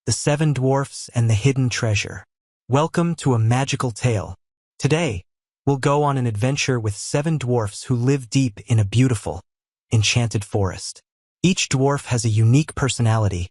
The Seven Dwarfs and the Hidden Treasure. Welcome to a magical tale. Today, we'll go on an adventure with 7 dwarfs who live deep in a beautiful, enchanted forest. Each dwarf has a unique personality,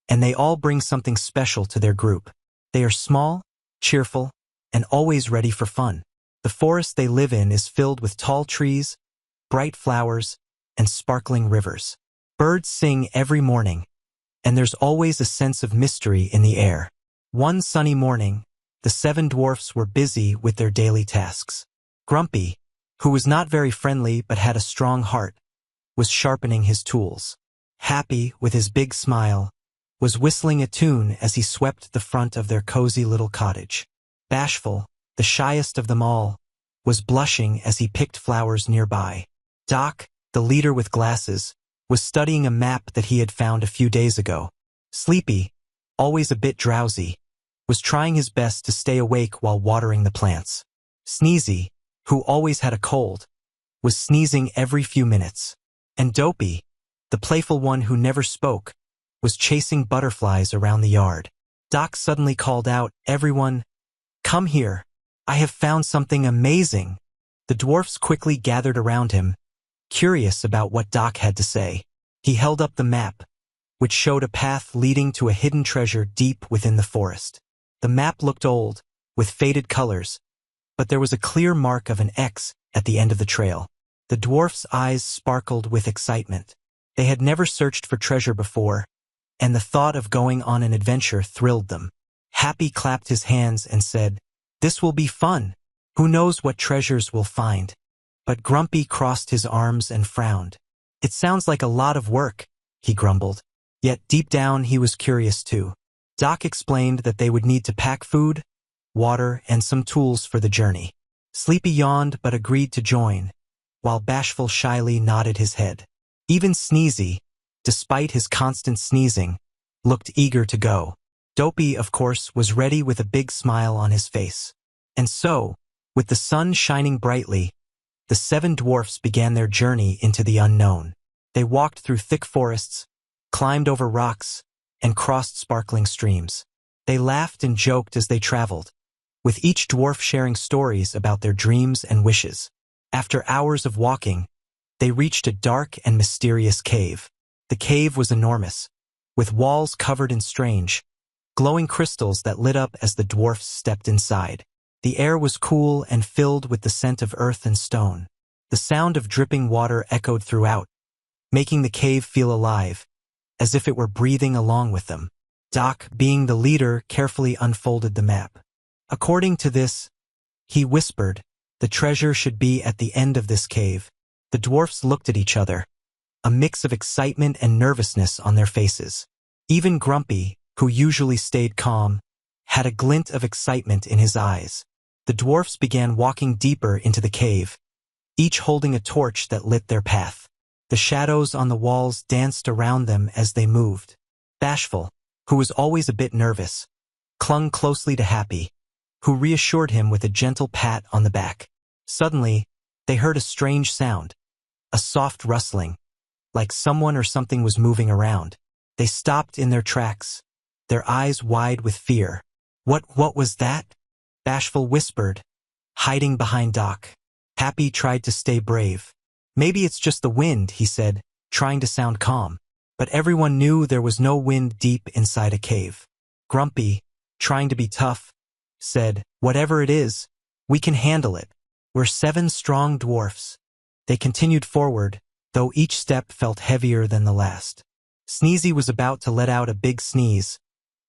and they all bring something special to their group. They are small, cheerful, and always ready for fun. The forest they live in is filled with tall trees, bright flowers, and sparkling rivers. Birds sing every morning, and there's always a sense of mystery in the air. One sunny morning, the 7 dwarfs were busy with their daily tasks. Grumpy, who was not very friendly but had a strong heart, was sharpening his tools. Happy, with his big smile, was whistling a tune as he swept the front of their cozy little cottage. Bashful, the shyest of them all, was blushing as he picked flowers nearby. Doc, the leader with glasses, was studying a map that he had found a few days ago. Sleepy, always a bit drowsy, was trying his best to stay awake while watering the plants. Sneezy, who always had a cold, was sneezing every few minutes. And Dopey, the playful one who never spoke, was chasing butterflies around the yard. Doc suddenly called out, "Everyone, come here. I have found something amazing." The dwarfs quickly gathered around him, curious about what Doc had to say. He held up the map, which showed a path leading to a hidden treasure deep within the forest. The map looked old, with faded colors, but there was a clear mark of an X at the end of the trail. The dwarfs' eyes sparkled with excitement. They had never searched for treasure before, and the thought of going on an adventure thrilled them. Happy clapped his hands and said, "This will be fun. Who knows what treasures we'll find?" But Grumpy crossed his arms and frowned. "It sounds like a lot of work," he grumbled. Yet deep down he was curious too. Doc explained that they would need to pack food, water, and some tools for the journey. Sleepy yawned but agreed to join, while Bashful shyly nodded his head. Even Sneezy, despite his constant sneezing, looked eager to go. Dopey, of course, was ready with a big smile on his face. And so, with the sun shining brightly, the 7 dwarfs began their journey into the unknown. They walked through thick forests, climbed over rocks, and crossed sparkling streams. They laughed and joked as they traveled, with each dwarf sharing stories about their dreams and wishes. After hours of walking, they reached a dark and mysterious cave. The cave was enormous, with walls covered in strange, glowing crystals that lit up as the dwarfs stepped inside. The air was cool and filled with the scent of earth and stone. The sound of dripping water echoed throughout, making the cave feel alive, as if it were breathing along with them. Doc, being the leader, carefully unfolded the map. According to this, he whispered, "The treasure should be at the end of this cave." The dwarfs looked at each other, a mix of excitement and nervousness on their faces. Even Grumpy, who usually stayed calm, had a glint of excitement in his eyes. The dwarfs began walking deeper into the cave, each holding a torch that lit their path. The shadows on the walls danced around them as they moved. Bashful, who was always a bit nervous, clung closely to Happy, who reassured him with a gentle pat on the back. Suddenly, they heard a strange sound, a soft rustling, like someone or something was moving around. They stopped in their tracks, their eyes wide with fear. What was that?" Bashful whispered, hiding behind Doc. Happy tried to stay brave. "Maybe it's just the wind," he said, trying to sound calm. But everyone knew there was no wind deep inside a cave. Grumpy, trying to be tough, said, "Whatever it is, we can handle it. We're 7 strong dwarfs." They continued forward, though each step felt heavier than the last. Sneezy was about to let out a big sneeze,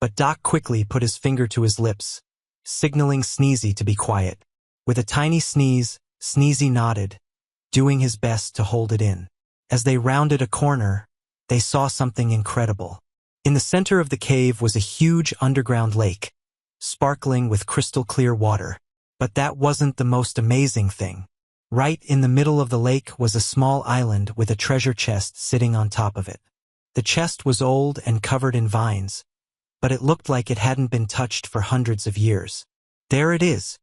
but Doc quickly put his finger to his lips, signaling Sneezy to be quiet. With a tiny sneeze, Sneezy nodded, doing his best to hold it in. As they rounded a corner, they saw something incredible. In the center of the cave was a huge underground lake, sparkling with crystal-clear water. But that wasn't the most amazing thing. Right in the middle of the lake was a small island with a treasure chest sitting on top of it. The chest was old and covered in vines, but it looked like it hadn't been touched for hundreds of years. "There it is,"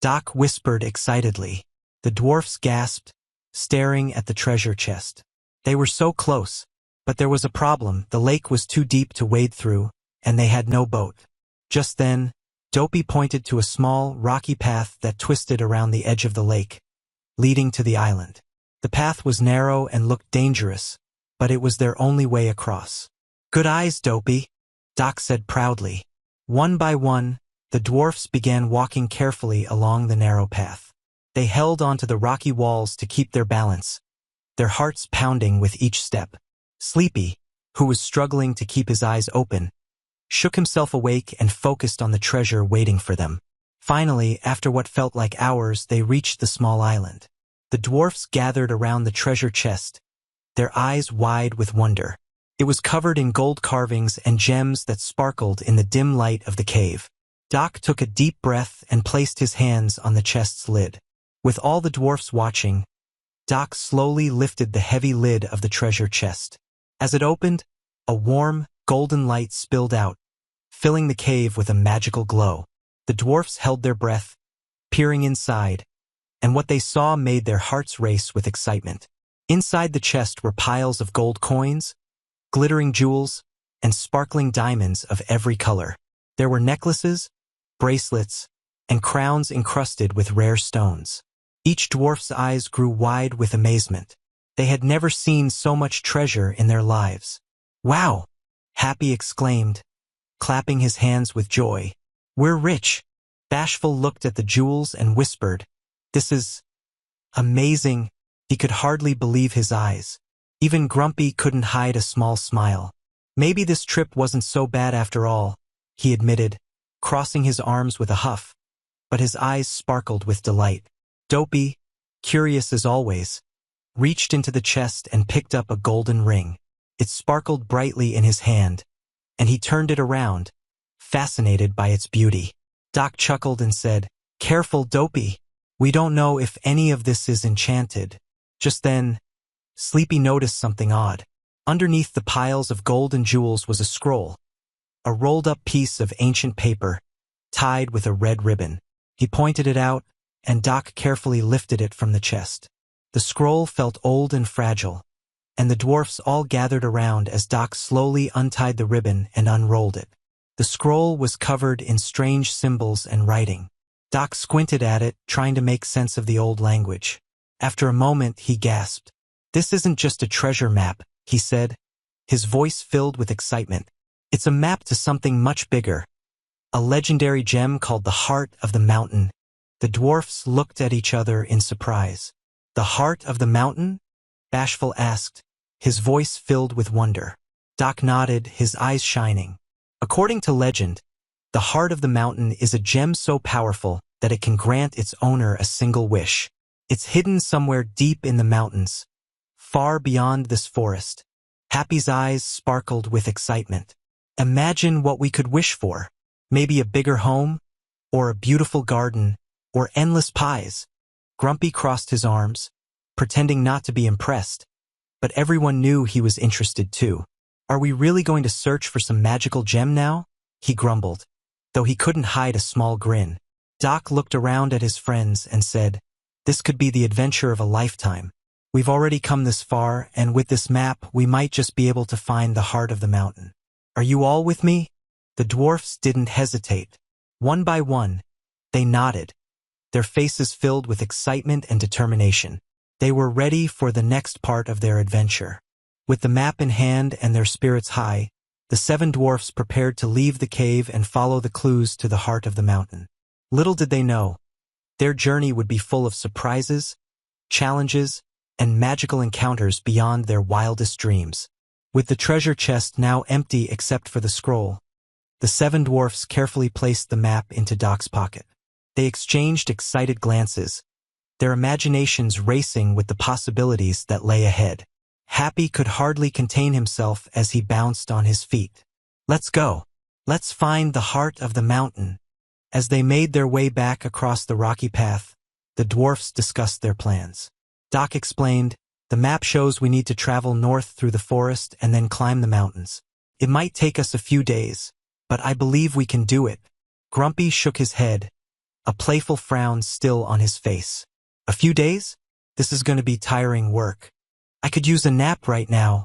Doc whispered excitedly. The dwarfs gasped, staring at the treasure chest. They were so close, but there was a problem. The lake was too deep to wade through, and they had no boat. Just then, Dopey pointed to a small, rocky path that twisted around the edge of the lake, leading to the island. The path was narrow and looked dangerous, but it was their only way across. "Good eyes, Dopey," Doc said proudly. One by one, the dwarfs began walking carefully along the narrow path. They held onto the rocky walls to keep their balance, their hearts pounding with each step. Sleepy, who was struggling to keep his eyes open, shook himself awake and focused on the treasure waiting for them. Finally, after what felt like hours, they reached the small island. The dwarfs gathered around the treasure chest, their eyes wide with wonder. It was covered in gold carvings and gems that sparkled in the dim light of the cave. Doc took a deep breath and placed his hands on the chest's lid. With all the dwarfs watching, Doc slowly lifted the heavy lid of the treasure chest. As it opened, a warm, golden light spilled out, filling the cave with a magical glow. The dwarfs held their breath, peering inside, and what they saw made their hearts race with excitement. Inside the chest were piles of gold coins, glittering jewels, and sparkling diamonds of every color. There were necklaces, bracelets, and crowns encrusted with rare stones. Each dwarf's eyes grew wide with amazement. They had never seen so much treasure in their lives. "Wow!" Happy exclaimed, clapping his hands with joy. "We're rich." Bashful looked at the jewels and whispered, "This is amazing." He could hardly believe his eyes. Even Grumpy couldn't hide a small smile. "Maybe this trip wasn't so bad after all," he admitted, crossing his arms with a huff, but his eyes sparkled with delight. Dopey, curious as always, reached into the chest and picked up a golden ring. It sparkled brightly in his hand, and he turned it around, fascinated by its beauty. Doc chuckled and said, "Careful, Dopey. We don't know if any of this is enchanted." Just then, Sleepy noticed something odd. Underneath the piles of gold and jewels was a scroll, a rolled-up piece of ancient paper, tied with a red ribbon. He pointed it out, and Doc carefully lifted it from the chest. The scroll felt old and fragile, and the dwarfs all gathered around as Doc slowly untied the ribbon and unrolled it. The scroll was covered in strange symbols and writing. Doc squinted at it, trying to make sense of the old language. After a moment, he gasped. "This isn't just a treasure map," he said, his voice filled with excitement. "It's a map to something much bigger, a legendary gem called the Heart of the Mountain." The dwarfs looked at each other in surprise. "The Heart of the Mountain?" Bashful asked, his voice filled with wonder. Doc nodded, his eyes shining. "According to legend, the Heart of the Mountain is a gem so powerful that it can grant its owner a single wish. It's hidden somewhere deep in the mountains, far beyond this forest." Happy's eyes sparkled with excitement. "Imagine what we could wish for. Maybe a bigger home, or a beautiful garden, or endless pies." Grumpy crossed his arms, pretending not to be impressed, but everyone knew he was interested too. "Are we really going to search for some magical gem now?" he grumbled, though he couldn't hide a small grin. Doc looked around at his friends and said, "This could be the adventure of a lifetime. We've already come this far, and with this map, we might just be able to find the heart of the mountain. Are you all with me?" The dwarfs didn't hesitate. One by one, they nodded, their faces filled with excitement and determination. They were ready for the next part of their adventure. With the map in hand and their spirits high, the 7 dwarfs prepared to leave the cave and follow the clues to the heart of the mountain. Little did they know, their journey would be full of surprises, challenges, and magical encounters beyond their wildest dreams. With the treasure chest now empty except for the scroll, the 7 dwarfs carefully placed the map into Doc's pocket. They exchanged excited glances, their imaginations racing with the possibilities that lay ahead. Happy could hardly contain himself as he bounced on his feet. "Let's go. Let's find the heart of the mountain." As they made their way back across the rocky path, the dwarfs discussed their plans. Doc explained, "The map shows we need to travel north through the forest and then climb the mountains. It might take us a few days, but I believe we can do it." Grumpy shook his head, a playful frown still on his face. "A few days? This is going to be tiring work. I could use a nap right now."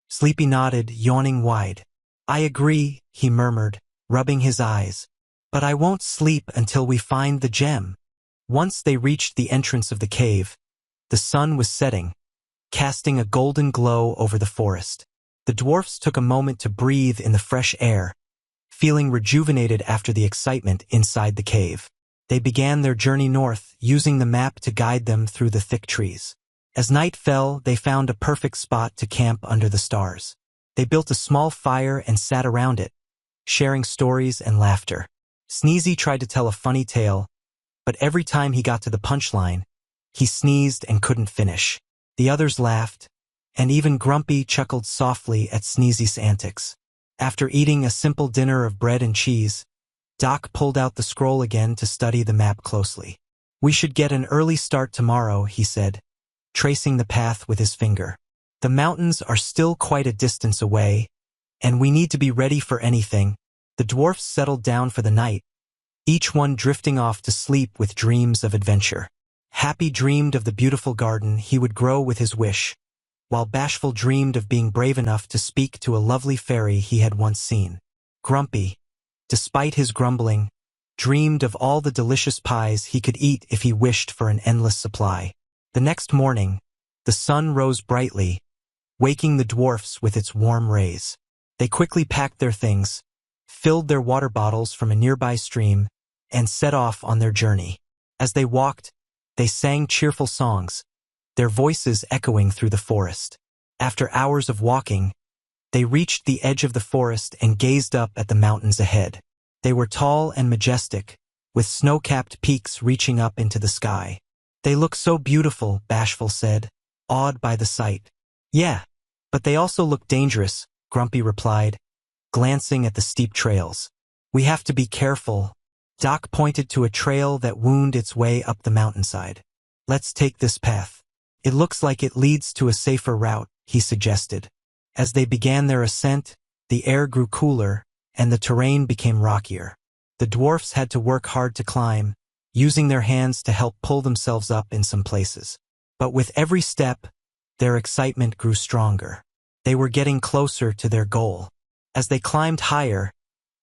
Sleepy nodded, yawning wide. I agree, he murmured, rubbing his eyes. But I won't sleep until we find the gem. Once they reached the entrance of the cave, the sun was setting, casting a golden glow over the forest. The dwarfs took a moment to breathe in the fresh air, feeling rejuvenated after the excitement inside the cave. They began their journey north, using the map to guide them through the thick trees. As night fell, they found a perfect spot to camp under the stars. They built a small fire and sat around it, sharing stories and laughter. Sneezy tried to tell a funny tale, but every time he got to the punchline, he sneezed and couldn't finish. The others laughed, and even Grumpy chuckled softly at Sneezy's antics. After eating a simple dinner of bread and cheese, Doc pulled out the scroll again to study the map closely. We should get an early start tomorrow, he said, tracing the path with his finger. The mountains are still quite a distance away, and we need to be ready for anything. The dwarfs settled down for the night, each one drifting off to sleep with dreams of adventure. Happy dreamed of the beautiful garden he would grow with his wish, while Bashful dreamed of being brave enough to speak to a lovely fairy he had once seen. Grumpy, despite his grumbling, dreamed of all the delicious pies he could eat if he wished for an endless supply. The next morning, the sun rose brightly, waking the dwarfs with its warm rays. They quickly packed their things, filled their water bottles from a nearby stream, and set off on their journey. As they walked, they sang cheerful songs, their voices echoing through the forest. After hours of walking, they reached the edge of the forest and gazed up at the mountains ahead. They were tall and majestic, with snow-capped peaks reaching up into the sky. They look so beautiful, Bashful said, awed by the sight. Yeah, but they also look dangerous, Grumpy replied, glancing at the steep trails. We have to be careful. Doc pointed to a trail that wound its way up the mountainside. Let's take this path. It looks like it leads to a safer route, he suggested. As they began their ascent, the air grew cooler, and the terrain became rockier. The dwarfs had to work hard to climb, using their hands to help pull themselves up in some places. But with every step, their excitement grew stronger. They were getting closer to their goal. As they climbed higher,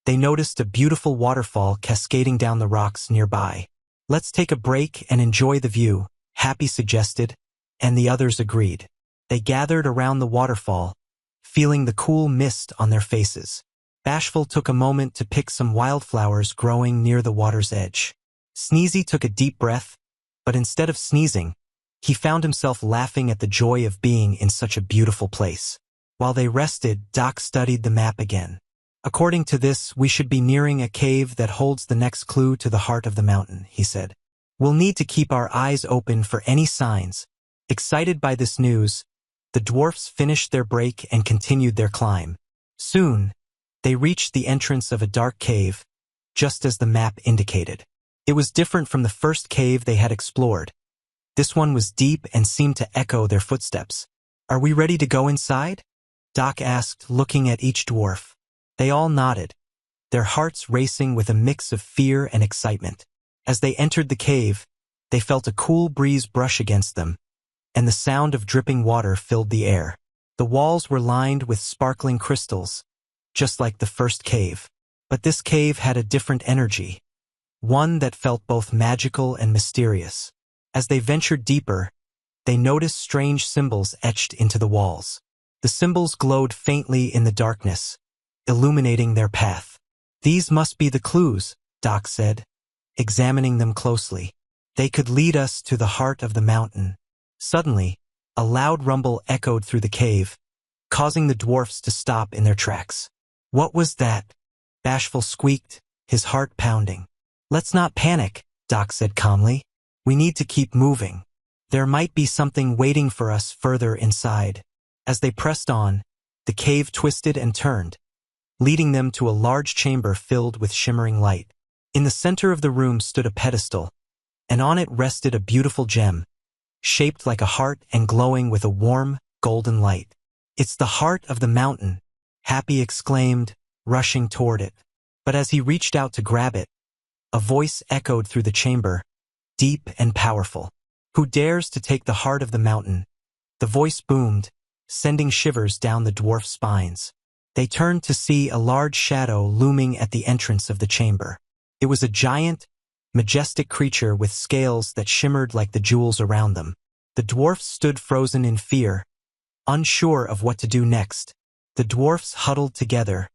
they noticed a beautiful waterfall cascading down the rocks nearby. Let's take a break and enjoy the view, Happy suggested, and the others agreed. They gathered around the waterfall, feeling the cool mist on their faces. Bashful took a moment to pick some wildflowers growing near the water's edge. Sneezy took a deep breath, but instead of sneezing, he found himself laughing at the joy of being in such a beautiful place. While they rested, Doc studied the map again. According to this, we should be nearing a cave that holds the next clue to the heart of the mountain, he said. We'll need to keep our eyes open for any signs. Excited by this news, the dwarfs finished their break and continued their climb. Soon, they reached the entrance of a dark cave, just as the map indicated. It was different from the first cave they had explored. This one was deep and seemed to echo their footsteps. Are we ready to go inside? Doc asked, looking at each dwarf. They all nodded, their hearts racing with a mix of fear and excitement. As they entered the cave, they felt a cool breeze brush against them, and the sound of dripping water filled the air. The walls were lined with sparkling crystals, just like the first cave. But this cave had a different energy, one that felt both magical and mysterious. As they ventured deeper, they noticed strange symbols etched into the walls. The symbols glowed faintly in the darkness, illuminating their path. These must be the clues, Doc said, examining them closely. They could lead us to the heart of the mountain. Suddenly, a loud rumble echoed through the cave, causing the dwarfs to stop in their tracks. What was that? Bashful squeaked, his heart pounding. Let's not panic, Doc said calmly. We need to keep moving. There might be something waiting for us further inside. As they pressed on, the cave twisted and turned, leading them to a large chamber filled with shimmering light. In the center of the room stood a pedestal, and on it rested a beautiful gem, shaped like a heart and glowing with a warm, golden light. It's the heart of the mountain, Happy exclaimed, rushing toward it. But as he reached out to grab it, a voice echoed through the chamber, deep and powerful. Who dares to take the heart of the mountain? The voice boomed, sending shivers down the dwarf spines. They turned to see a large shadow looming at the entrance of the chamber. It was a giant, majestic creature with scales that shimmered like the jewels around them. The dwarfs stood frozen in fear, unsure of what to do next. The dwarfs huddled together,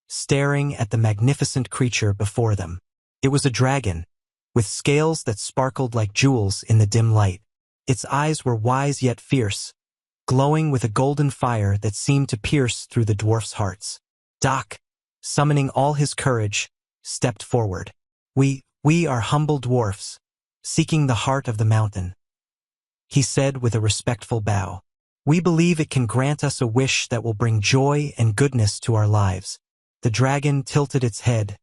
staring at the magnificent creature before them. It was a dragon, with scales that sparkled like jewels in the dim light. Its eyes were wise yet fierce, glowing with a golden fire that seemed to pierce through the dwarfs' hearts. Doc, summoning all his courage, stepped forward. We are humble dwarfs, seeking the heart of the mountain," he said with a respectful bow. "We believe it can grant us a wish that will bring joy and goodness to our lives." The dragon tilted its head,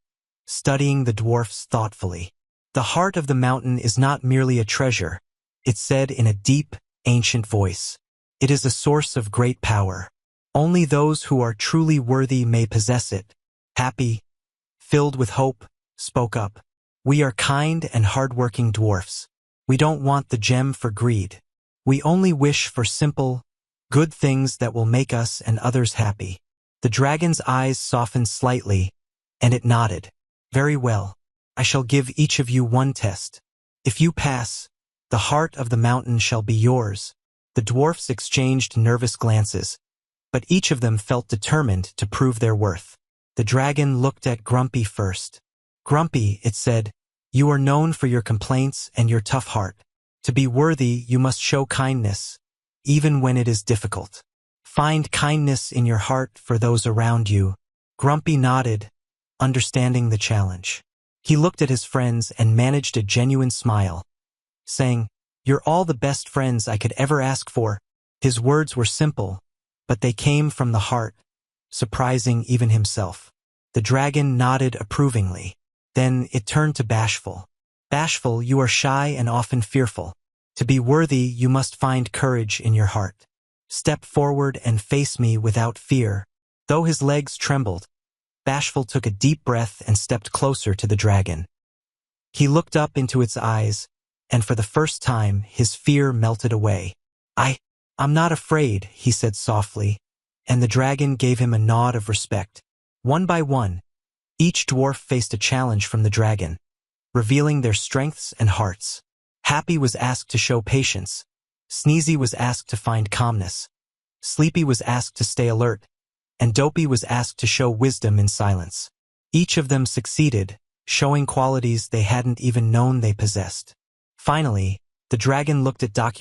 studying the dwarfs thoughtfully. "The heart of the mountain is not merely a treasure," it said in a deep, ancient voice. "It is a source of great power. Only those who are truly worthy may possess it." Happy, filled with hope, spoke up. "We are kind and hard-working dwarfs. We don't want the gem for greed. We only wish for simple, good things that will make us and others happy." The dragon's eyes softened slightly, and it nodded. "Very well. I shall give each of you one test. If you pass, the heart of the mountain shall be yours." The dwarfs exchanged nervous glances, but each of them felt determined to prove their worth. The dragon looked at Grumpy first. "Grumpy," it said, "you are known for your complaints and your tough heart. To be worthy, you must show kindness, even when it is difficult. Find kindness in your heart for those around you." Grumpy nodded, understanding the challenge. He looked at his friends and managed a genuine smile, saying, "You're all the best friends I could ever ask for." His words were simple, but they came from the heart, surprising even himself. The dragon nodded approvingly. Then it turned to Bashful. "Bashful, you are shy and often fearful. To be worthy, you must find courage in your heart. Step forward and face me without fear." Though his legs trembled, Bashful took a deep breath and stepped closer to the dragon. He looked up into its eyes, and for the first time, his fear melted away. I'm not afraid," he said softly, and the dragon gave him a nod of respect. One by one, each dwarf faced a challenge from the dragon, revealing their strengths and hearts. Happy was asked to show patience. Sneezy was asked to find calmness. Sleepy was asked to stay alert, and Dopey was asked to show wisdom in silence. Each of them succeeded, showing qualities they hadn't even known they possessed. Finally, the dragon looked at Doc,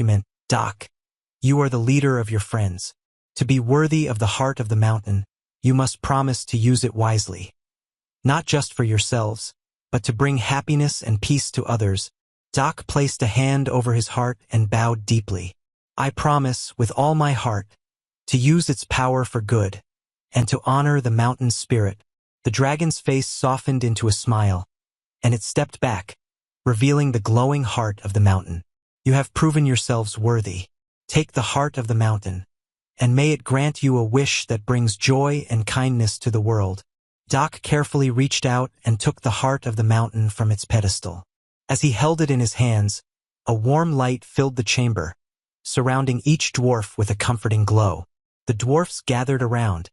you are the leader of your friends. To be worthy of the heart of the mountain, you must promise to use it wisely. Not just for yourselves, but to bring happiness and peace to others. Doc placed a hand over his heart and bowed deeply. "I promise, with all my heart, to use its power for good, and to honor the mountain's spirit." The dragon's face softened into a smile, and it stepped back, revealing the glowing heart of the mountain. "You have proven yourselves worthy. Take the heart of the mountain, and may it grant you a wish that brings joy and kindness to the world." Doc carefully reached out and took the heart of the mountain from its pedestal. As he held it in his hands, a warm light filled the chamber, surrounding each dwarf with a comforting glow. The dwarfs gathered around,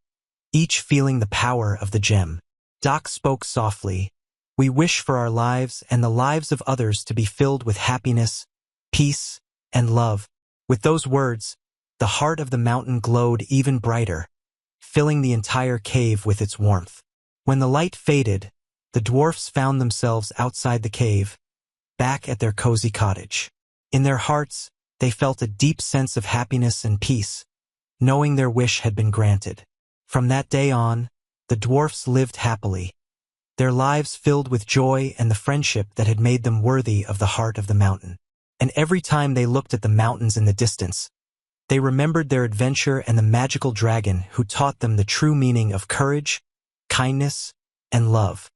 each feeling the power of the gem. Doc spoke softly, "We wish for our lives and the lives of others to be filled with happiness, peace, and love." With those words, the heart of the mountain glowed even brighter, filling the entire cave with its warmth. When the light faded, the dwarfs found themselves outside the cave, back at their cozy cottage. In their hearts, they felt a deep sense of happiness and peace, knowing their wish had been granted. From that day on, the dwarfs lived happily, their lives filled with joy and the friendship that had made them worthy of the heart of the mountain. And every time they looked at the mountains in the distance, they remembered their adventure and the magical dragon who taught them the true meaning of courage, kindness, and love.